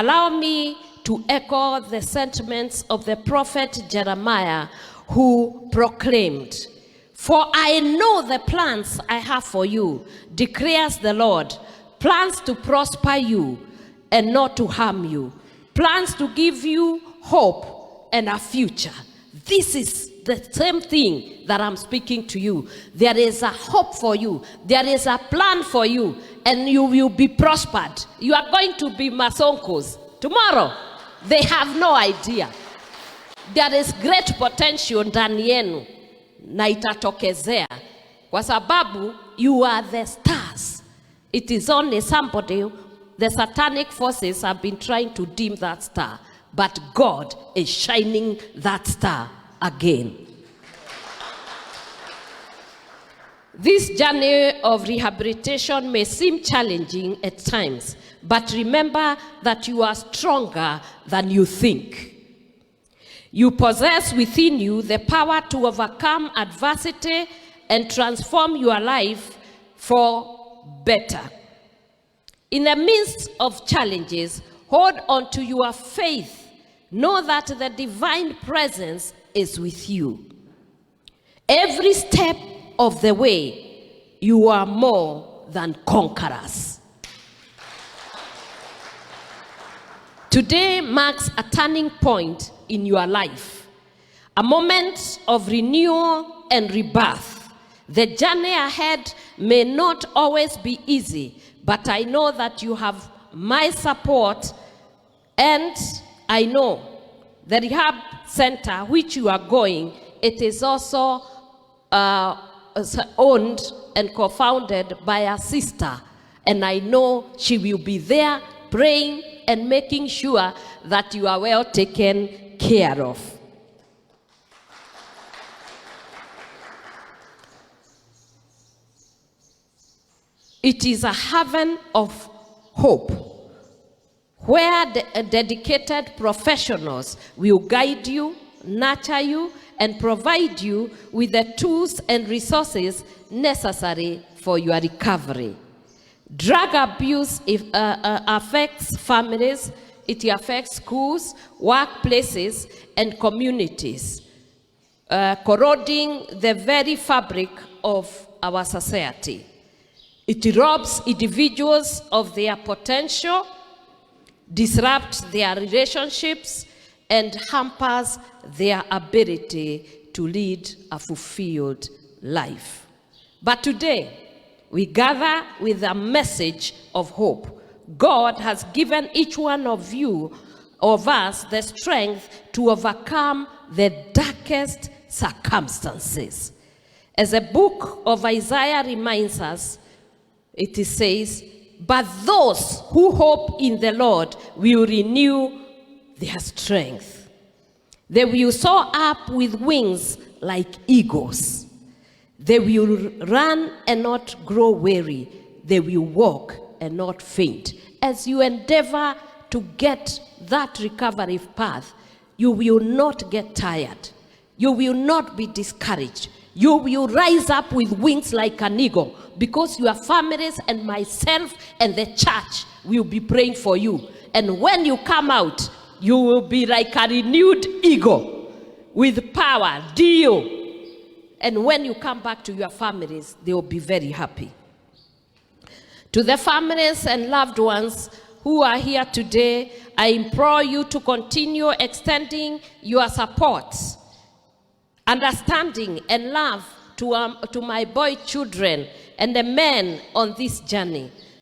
allow me to echo the sentiments of the prophet Jeremiah, who proclaimed, "For I know the plans I have for you, declares the Lord, plans to prosper you and not to harm you, plans to give you hope and a future." This is the same thing that I'm speaking to you. There is a hope for you. There is a plan for you, and you will be prospered. You are going to be masonkos tomorrow. They have no idea. There is great potential ndani yenu na itatokezea kwa sababu you are the stars. It is only somebody, the satanic forces have been trying to dim that star, but God is shining that star again. This journey of rehabilitation may seem challenging at times, but remember that you are stronger than you think. You possess within you the power to overcome adversity and transform your life for better. In the midst of challenges, hold on to your faith. Know that the divine presence is with you. Every step of the way, you are more than conquerors. Today marks a turning point in your life, a moment of renewal and rebirth. The journey ahead may not always be easy, but I know that you have my support, and I know the rehab center which you are going, it is also owned and co-founded by a sister, and I know she will be there praying and making sure that you are well taken care of. It is a heaven of hope where dedicated professionals will guide you, nurture you, and provide you with the tools and resources necessary for your recovery. Drug abuse affects families, it affects schools, workplaces, and communities, corroding the very fabric of our society. It robs individuals of their potential, disrupts their relationships, and hampers their ability to lead a fulfilled life. But today, we gather with a message of hope. God has given each one of us, the strength to overcome the darkest circumstances. As the book of Isaiah reminds us, it says, "But those who hope in the Lord will renew their strength. They will soar up with wings like eagles. They will run and not grow weary. They will walk and not faint." As you endeavor to get that recovery path, you will not get tired. You will not be discouraged. You will rise up with wings like an eagle, because your families and myself and the church will be praying for you. And when you come out, you will be like a renewed eagle with power, deal. And when you come back to your families, they will be very happy. To the families and loved ones who are here today, I implore you to continue extending your support, understanding, and love to my boy children and the men on this journey.